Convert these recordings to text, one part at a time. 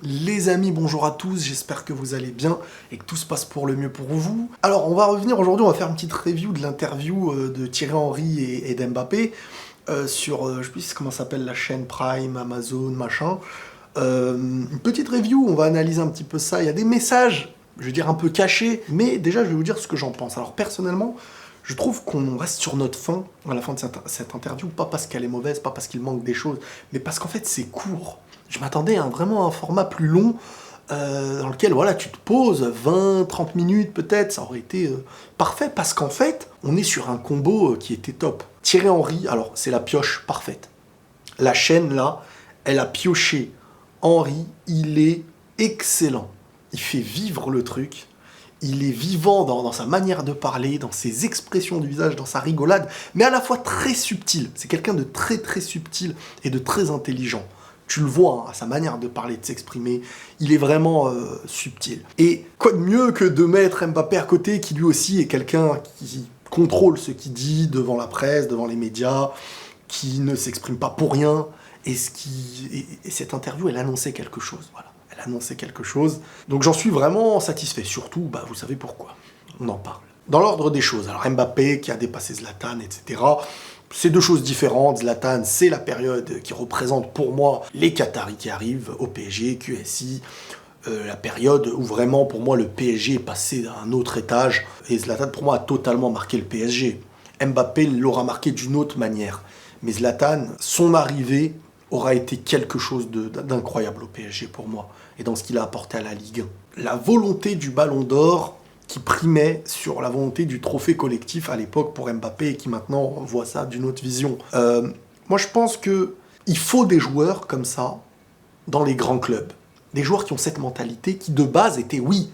Les amis, bonjour à tous, j'espère que vous allez bien et que tout se passe pour le mieux pour vous. Alors, on va revenir aujourd'hui, on va faire une petite review de l'interview de Thierry Henry et d'Mbappé sur, je sais plus comment s'appelle la chaîne Prime, Amazon, machin. Une petite review, on va analyser un petit peu ça. Il y a des messages, je veux dire un peu cachés, mais déjà je vais vous dire ce que j'en pense. Alors personnellement, je trouve qu'on reste sur notre faim à la fin de cette interview, pas parce qu'elle est mauvaise, pas parce qu'il manque des choses, mais parce qu'en fait c'est court. Je m'attendais à vraiment un format plus long, dans lequel voilà, tu te poses 20-30 minutes peut-être, ça aurait été parfait, parce qu'en fait, on est sur un combo qui était top. Thierry Henry, alors c'est la pioche parfaite. La chaîne là, elle a pioché Henry, il est excellent. Il fait vivre le truc. Il est vivant dans sa manière de parler, dans ses expressions du visage, dans sa rigolade, mais à la fois très subtil. C'est quelqu'un de très très subtil et de très intelligent. Tu le vois, hein, à sa manière de parler, de s'exprimer, il est vraiment subtil. Et quoi de mieux que de mettre Mbappé à côté, qui lui aussi est quelqu'un qui contrôle ce qu'il dit devant la presse, devant les médias, qui ne s'exprime pas pour rien, et cette interview, elle annonçait quelque chose, voilà. Elle annonçait quelque chose. Donc j'en suis vraiment satisfait. Surtout, bah, vous savez pourquoi. On en parle. Dans l'ordre des choses, alors Mbappé qui a dépassé Zlatan, etc. C'est deux choses différentes. Zlatan, c'est la période qui représente pour moi les Qataris qui arrivent au PSG, QSI. La période où vraiment pour moi le PSG est passé à un autre étage. Et Zlatan pour moi a totalement marqué le PSG. Mbappé l'aura marqué d'une autre manière. Mais Zlatan, son arrivée aura été quelque chose d'incroyable au PSG pour moi, et dans ce qu'il a apporté à la Ligue 1. La volonté du Ballon d'Or qui primait sur la volonté du trophée collectif à l'époque pour Mbappé, et qui maintenant voit ça d'une autre vision. Moi je pense qu'il faut des joueurs comme ça dans les grands clubs. Des joueurs qui ont cette mentalité, qui de base étaient, oui,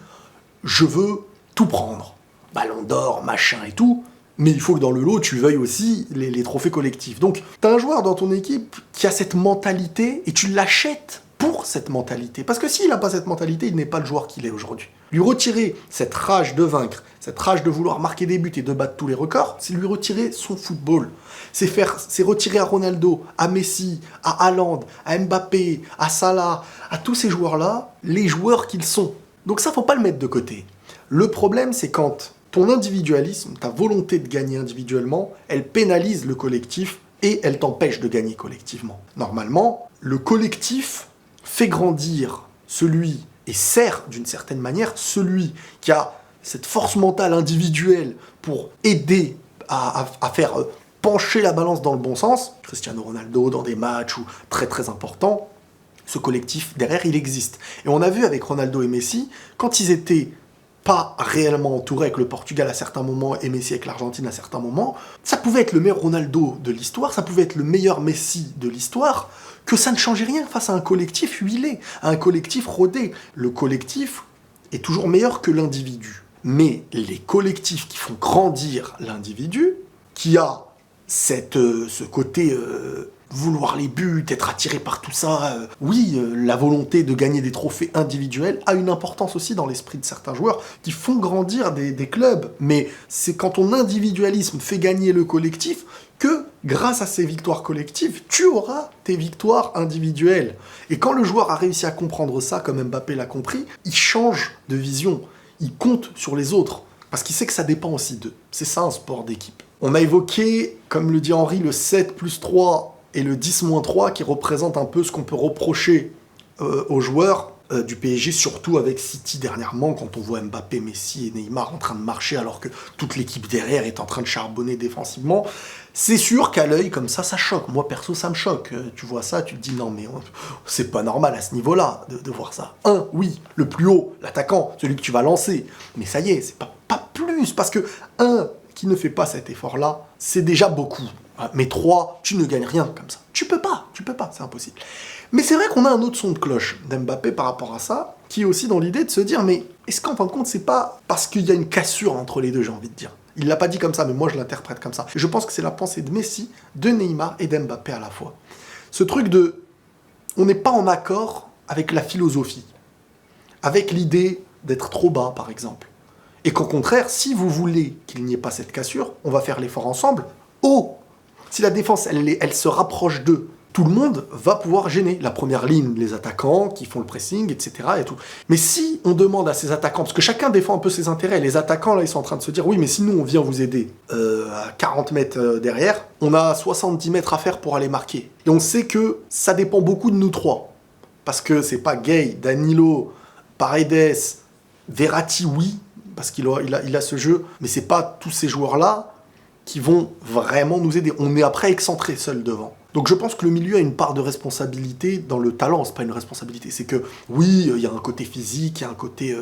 je veux tout prendre. Ballon d'Or, machin et tout, mais il faut que dans le lot, tu veuilles aussi les trophées collectifs. Donc, tu as un joueur dans ton équipe qui a cette mentalité, et tu l'achètes pour cette mentalité. Parce que s'il n'a pas cette mentalité, il n'est pas le joueur qu'il est aujourd'hui. Lui retirer cette rage de vaincre, cette rage de vouloir marquer des buts et de battre tous les records, c'est lui retirer son football. C'est retirer à Ronaldo, à Messi, à Haaland, à Mbappé, à Salah, à tous ces joueurs-là, les joueurs qu'ils sont. Donc ça, faut pas le mettre de côté. Le problème, c'est quand ton individualisme, ta volonté de gagner individuellement, elle pénalise le collectif et elle t'empêche de gagner collectivement. Normalement, le collectif fait grandir celui, et sert d'une certaine manière, celui qui a cette force mentale individuelle pour aider à faire pencher la balance dans le bon sens. Cristiano Ronaldo dans des matchs très très importants, ce collectif derrière, il existe. Et on a vu avec Ronaldo et Messi, quand ils étaient pas réellement entouré avec le Portugal à certains moments et Messi avec l'Argentine à certains moments, ça pouvait être le meilleur Ronaldo de l'histoire, ça pouvait être le meilleur Messi de l'histoire, que ça ne changeait rien face à un collectif huilé, à un collectif rodé. Le collectif est toujours meilleur que l'individu. Mais les collectifs qui font grandir l'individu, qui a ce côté vouloir les buts, être attiré par tout ça, la volonté de gagner des trophées individuels a une importance aussi dans l'esprit de certains joueurs qui font grandir des clubs. Mais c'est quand ton individualisme fait gagner le collectif que, grâce à ces victoires collectives, tu auras tes victoires individuelles. Et quand le joueur a réussi à comprendre ça, comme Mbappé l'a compris, il change de vision, il compte sur les autres, parce qu'il sait que ça dépend aussi d'eux. C'est ça un sport d'équipe. On a évoqué, comme le dit Henry, le 7+3 et le 10-3 qui représentent un peu ce qu'on peut reprocher aux joueurs du PSG, surtout avec City dernièrement, quand on voit Mbappé, Messi et Neymar en train de marcher alors que toute l'équipe derrière est en train de charbonner défensivement. C'est sûr qu'à l'œil, comme ça choque. Moi, perso, ça me choque. Tu vois ça, tu te dis non, mais c'est pas normal à ce niveau-là de voir ça. Oui, le plus haut, l'attaquant, celui que tu vas lancer. Mais ça y est, c'est pas plus, parce que qui ne fait pas cet effort-là, c'est déjà beaucoup. Mais 3, tu ne gagnes rien comme ça. Tu peux pas, c'est impossible. Mais c'est vrai qu'on a un autre son de cloche d'Mbappé par rapport à ça, qui est aussi dans l'idée de se dire, mais est-ce qu'en fin de compte, c'est pas parce qu'il y a une cassure entre les deux, j'ai envie de dire. Il l'a pas dit comme ça, mais moi je l'interprète comme ça. Et je pense que c'est la pensée de Messi, de Neymar et d'Mbappé à la fois. Ce truc de, on n'est pas en accord avec la philosophie, avec l'idée d'être trop bas, par exemple. Et qu'au contraire, si vous voulez qu'il n'y ait pas cette cassure, on va faire l'effort ensemble. Si la défense, elle se rapproche d'eux, tout le monde va pouvoir gêner. La première ligne, les attaquants qui font le pressing, etc. et tout. Mais si on demande à ces attaquants, parce que chacun défend un peu ses intérêts, les attaquants là ils sont en train de se dire oui mais si nous on vient vous aider à 40 mètres derrière, on a 70 mètres à faire pour aller marquer. Et on sait que ça dépend beaucoup de nous trois. Parce que c'est pas Gueye, Danilo, Paredes, Verratti, oui, parce qu'il a ce jeu, mais c'est pas tous ces joueurs-là qui vont vraiment nous aider. On est après excentré seul devant. Donc je pense que le milieu a une part de responsabilité dans le talent, c'est pas une responsabilité. C'est que, oui, il y a un côté physique, il y a un côté...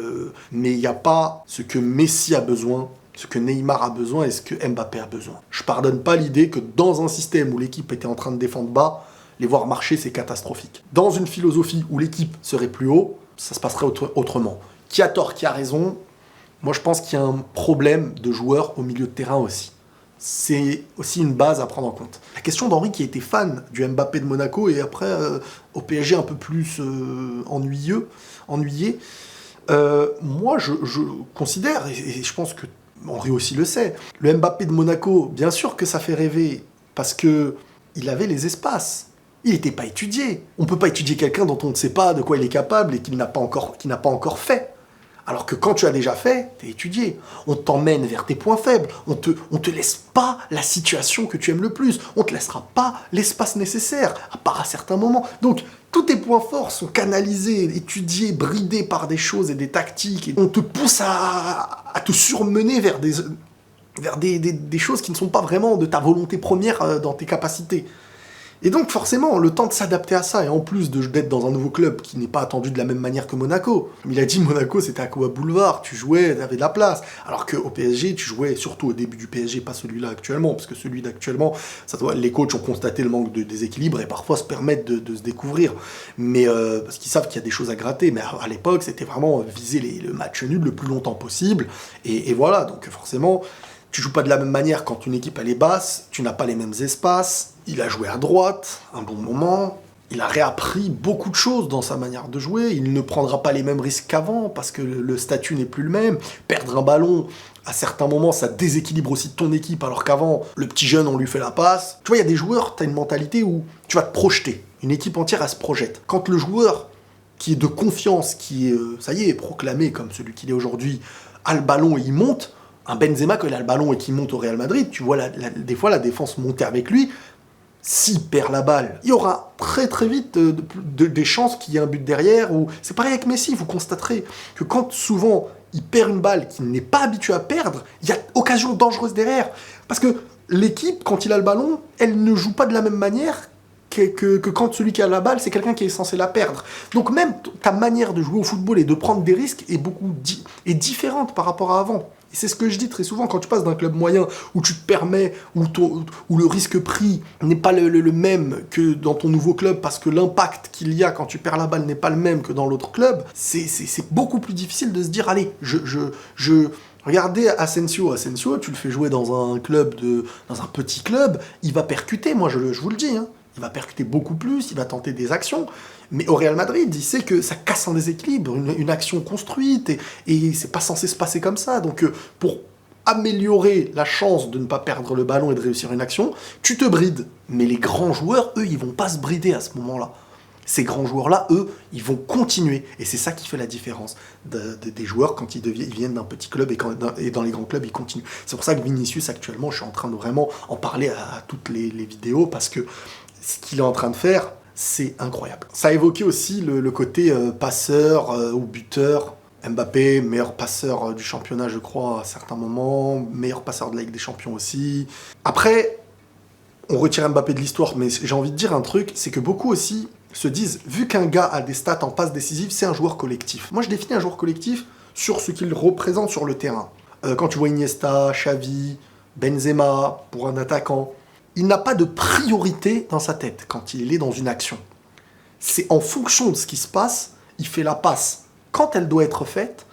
mais il n'y a pas ce que Messi a besoin, ce que Neymar a besoin et ce que Mbappé a besoin. Je pardonne pas l'idée que dans un système où l'équipe était en train de défendre bas, les voir marcher, c'est catastrophique. Dans une philosophie où l'équipe serait plus haut, ça se passerait autrement. Qui a tort, qui a raison? Moi, je pense qu'il y a un problème de joueurs au milieu de terrain aussi. C'est aussi une base à prendre en compte. La question d'Henri qui était fan du Mbappé de Monaco et après au PSG un peu plus ennuyé. Moi, je considère, et je pense que Henri aussi le sait, le Mbappé de Monaco, bien sûr que ça fait rêver parce que il avait les espaces. Il n'était pas étudié. On ne peut pas étudier quelqu'un dont on ne sait pas de quoi il est capable et qui n'a pas encore fait. Alors que quand tu as déjà fait, tu es étudié. On t'emmène vers tes points faibles. On te laisse pas la situation que tu aimes le plus. On te laissera pas l'espace nécessaire, à part à certains moments. Donc, tous tes points forts sont canalisés, étudiés, bridés par des choses et des tactiques. Et on te pousse à te surmener vers des choses qui ne sont pas vraiment de ta volonté première dans tes capacités. Et donc forcément, le temps de s'adapter à ça, et en plus d'être dans un nouveau club qui n'est pas attendu de la même manière que Monaco. Comme il a dit, Monaco c'était Aqua Boulevard, tu jouais, t'avais de la place. Alors qu'au PSG, tu jouais surtout au début du PSG, pas celui-là actuellement, parce que celui d'actuellement, les coachs ont constaté le manque de déséquilibre et parfois se permettent de se découvrir. Mais parce qu'ils savent qu'il y a des choses à gratter, mais à l'époque, c'était vraiment viser le match nul le plus longtemps possible. Et voilà, donc forcément... Tu joues pas de la même manière quand une équipe elle est basse, tu n'as pas les mêmes espaces, il a joué à droite, un bon moment, il a réappris beaucoup de choses dans sa manière de jouer, il ne prendra pas les mêmes risques qu'avant parce que le statut n'est plus le même, perdre un ballon, à certains moments ça déséquilibre aussi ton équipe alors qu'avant, le petit jeune on lui fait la passe. Tu vois, il y a des joueurs, tu as une mentalité où tu vas te projeter, une équipe entière elle se projette. Quand le joueur qui est de confiance, qui est, ça y est, proclamé comme celui qu'il est aujourd'hui, a le ballon et il monte, un Benzema, quand il a le ballon et qu'il monte au Real Madrid, tu vois des fois la défense monter avec lui. S'il perd la balle, il y aura très très vite des chances qu'il y ait un but derrière. Ou c'est pareil avec Messi, vous constaterez que quand souvent il perd une balle qu'il n'est pas habitué à perdre, il y a occasion dangereuse derrière. Parce que l'équipe, quand il a le ballon, elle ne joue pas de la même manière que quand celui qui a la balle, c'est quelqu'un qui est censé la perdre. Donc même ta manière de jouer au football et de prendre des risques est différente par rapport à avant. Et c'est ce que je dis très souvent, quand tu passes d'un club moyen où tu te permets, où le risque pris n'est pas le même que dans ton nouveau club, parce que l'impact qu'il y a quand tu perds la balle n'est pas le même que dans l'autre club, c'est beaucoup plus difficile de se dire, allez, regardez Asensio, tu le fais jouer dans un petit club, il va percuter, moi je vous le dis, hein. Il va percuter beaucoup plus, il va tenter des actions. Mais au Real Madrid, il sait que ça casse un déséquilibre, une action construite, et c'est pas censé se passer comme ça. Donc pour améliorer la chance de ne pas perdre le ballon et de réussir une action, tu te brides. Mais les grands joueurs, eux, ils vont pas se brider à ce moment-là. Ces grands joueurs-là, eux, ils vont continuer. Et c'est ça qui fait la différence des joueurs quand ils viennent d'un petit club et dans les grands clubs, ils continuent. C'est pour ça que Vinicius, actuellement, je suis en train de vraiment en parler à toutes les vidéos, parce que ce qu'il est en train de faire, c'est incroyable. Ça a évoqué aussi le côté passeur ou buteur. Mbappé, meilleur passeur du championnat, je crois, à certains moments. Meilleur passeur de la Ligue des Champions aussi. Après, on retire Mbappé de l'histoire, mais j'ai envie de dire un truc, c'est que beaucoup aussi se disent, vu qu'un gars a des stats en passe décisive, c'est un joueur collectif. Moi, je définis un joueur collectif sur ce qu'il représente sur le terrain. Quand tu vois Iniesta, Xavi, Benzema, pour un attaquant, il n'a pas de priorité dans sa tête quand il est dans une action. C'est en fonction de ce qui se passe, il fait la passe quand elle doit être faite,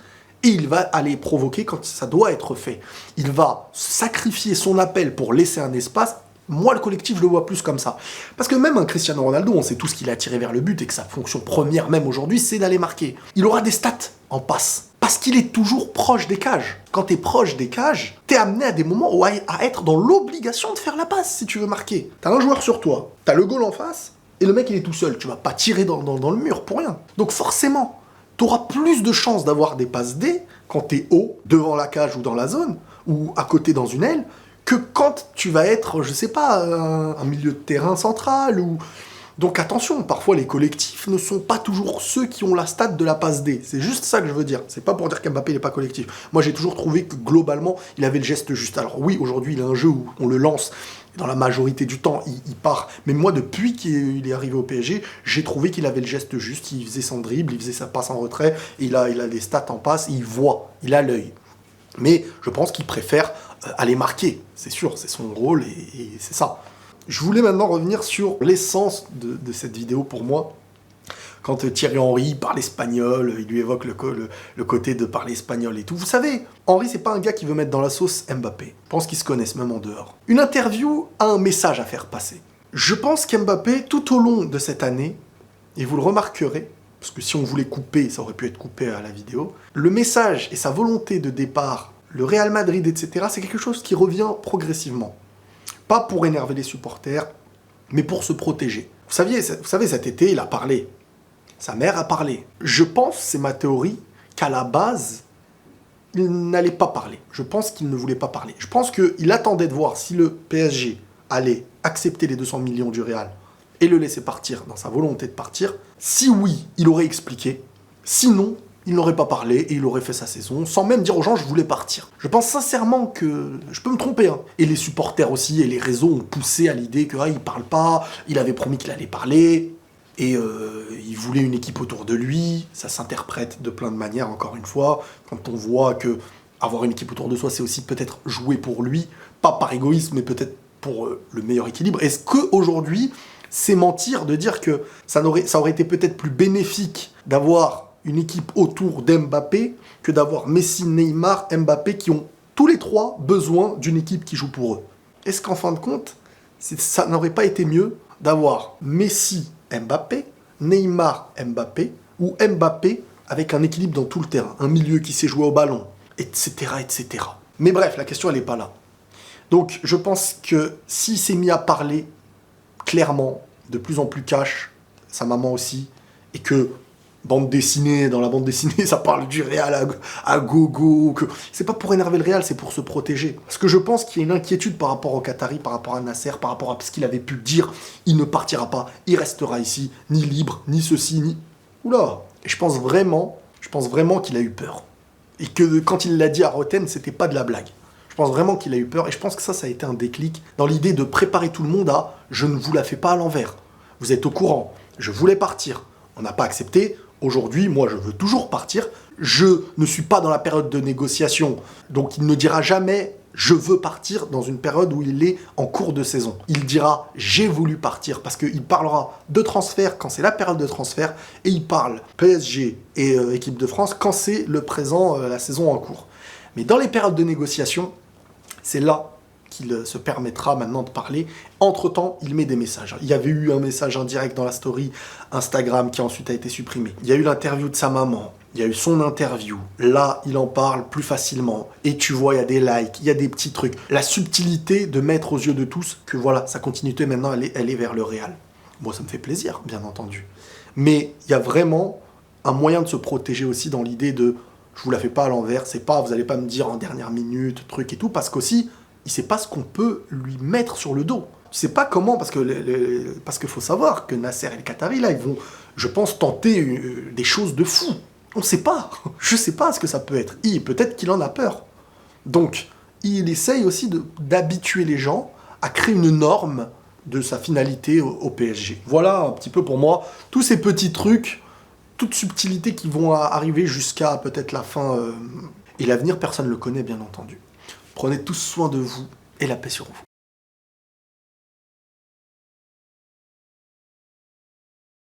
et il va aller provoquer quand ça doit être fait. Il va sacrifier son appel pour laisser un espace. Moi, le collectif, je le vois plus comme ça. Parce que même un Cristiano Ronaldo, on sait tous qu'il a tiré vers le but et que sa fonction première, même aujourd'hui, c'est d'aller marquer. Il aura des stats en passe. Parce qu'il est toujours proche des cages. Quand tu es proche des cages, tu es amené à des moments à être dans l'obligation de faire la passe si tu veux marquer. Tu as un joueur sur toi, tu as le goal en face, Et le mec, il est tout seul. Tu vas pas tirer dans le mur pour rien. Donc forcément, tu auras plus de chances d'avoir des passes D quand tu es haut, devant la cage ou dans la zone, ou à côté dans une aile, que quand tu vas être, je sais pas, un milieu de terrain central ou... Donc attention, parfois les collectifs ne sont pas toujours ceux qui ont la stat de la passe D. C'est juste ça que je veux dire. C'est pas pour dire qu'Mbappé n'est pas collectif. Moi j'ai toujours trouvé que globalement, il avait le geste juste. Alors oui, aujourd'hui il a un jeu où on le lance, dans la majorité du temps il part. Mais moi depuis qu'il est arrivé au PSG, j'ai trouvé qu'il avait le geste juste. Il faisait son dribble, il faisait sa passe en retrait, et il a des stats en passe, il voit, il a l'œil. Mais je pense qu'il préfère aller marquer. C'est sûr, c'est son rôle et c'est ça. Je voulais maintenant revenir sur l'essence de cette vidéo pour moi. Quand Thierry Henry parle espagnol, il lui évoque le côté de parler espagnol et tout. Vous savez, Henry, c'est pas un gars qui veut mettre dans la sauce Mbappé. Je pense qu'ils se connaissent même en dehors. Une interview a un message à faire passer. Je pense qu'Mbappé, tout au long de cette année, et vous le remarquerez, parce que si on voulait couper, ça aurait pu être coupé à la vidéo, le message et sa volonté de départ, le Real Madrid, etc., c'est quelque chose qui revient progressivement. Pas pour énerver les supporters, mais pour se protéger. Vous savez, cet été, il a parlé. Sa mère a parlé. Je pense, c'est ma théorie, qu'à la base, il n'allait pas parler. Je pense qu'il ne voulait pas parler. Je pense qu'il attendait de voir si le PSG allait accepter les 200 millions du Real et le laisser partir dans sa volonté de partir. Si oui, il aurait expliqué. Sinon, il n'aurait pas parlé et il aurait fait sa saison sans même dire aux gens « je voulais partir ». Je pense sincèrement que... Je peux me tromper, hein. Et les supporters aussi et les réseaux ont poussé à l'idée que il parle pas, il avait promis qu'il allait parler, et il voulait une équipe autour de lui. Ça s'interprète de plein de manières, encore une fois. Quand on voit que avoir une équipe autour de soi, c'est aussi peut-être jouer pour lui, pas par égoïsme, mais peut-être pour le meilleur équilibre. Est-ce qu'aujourd'hui, c'est mentir de dire que ça aurait été peut-être plus bénéfique d'avoir une équipe autour d'Mbappé que d'avoir Messi, Neymar, Mbappé qui ont tous les trois besoin d'une équipe qui joue pour eux? Est-ce qu'en fin de compte, ça n'aurait pas été mieux d'avoir Messi, Mbappé, Neymar, Mbappé ou Mbappé avec un équilibre dans tout le terrain, un milieu qui sait jouer au ballon, etc., etc. Mais bref, la question elle n'est pas là. Donc je pense que s'il s'est mis à parler clairement, de plus en plus cash, sa maman aussi, et que bande dessinée, dans la bande dessinée, ça parle du Real à gogo, que c'est pas pour énerver le Real, c'est pour se protéger. Parce que je pense qu'il y a une inquiétude par rapport au Qatari, par rapport à Nasser, par rapport à ce qu'il avait pu dire, il ne partira pas, il restera ici, ni libre, ni ceci, ni... Oula. Et je pense vraiment qu'il a eu peur. Et que quand il l'a dit à Roten, c'était pas de la blague. Je pense vraiment qu'il a eu peur, et je pense que ça a été un déclic dans l'idée de préparer tout le monde à « je ne vous la fais pas à l'envers, vous êtes au courant, je voulais partir, on n'a pas accepté, aujourd'hui, moi je veux toujours partir, je ne suis pas dans la période de négociation, donc il ne dira jamais « je veux partir » dans une période où il est en cours de saison. Il dira « j'ai voulu partir » parce qu'il parlera de transfert quand c'est la période de transfert, et il parle PSG et équipe de France quand c'est le présent, la saison en cours. Mais dans les périodes de négociation, c'est là qu'il se permettra maintenant de parler. Entre-temps, il met des messages. Il y avait eu un message indirect dans la story Instagram qui ensuite a été supprimé. Il y a eu l'interview de sa maman. Il y a eu son interview. Là, il en parle plus facilement. Et tu vois, il y a des likes, il y a des petits trucs. La subtilité de mettre aux yeux de tous que voilà, sa continuité maintenant, elle est vers le Real. Bon, ça me fait plaisir, bien entendu. Mais il y a vraiment un moyen de se protéger aussi dans l'idée de je vous la fais pas à l'envers, c'est pas, vous allez pas me dire en dernière minute, truc et tout, parce qu'aussi, il sait pas ce qu'on peut lui mettre sur le dos. Tu sais pas comment, parce que faut savoir que Nasser et le Qatari, là, ils vont, je pense, tenter des choses de fou. On sait pas. Je sais pas ce que ça peut être. Peut-être qu'il en a peur. Donc, il essaye aussi d'habituer les gens à créer une norme de sa finalité au PSG. Voilà un petit peu pour moi, tous ces petits trucs, toutes subtilités qui vont arriver jusqu'à peut-être la fin. Et l'avenir, personne ne le connaît, bien entendu. Prenez tous soin de vous et la paix sur vous.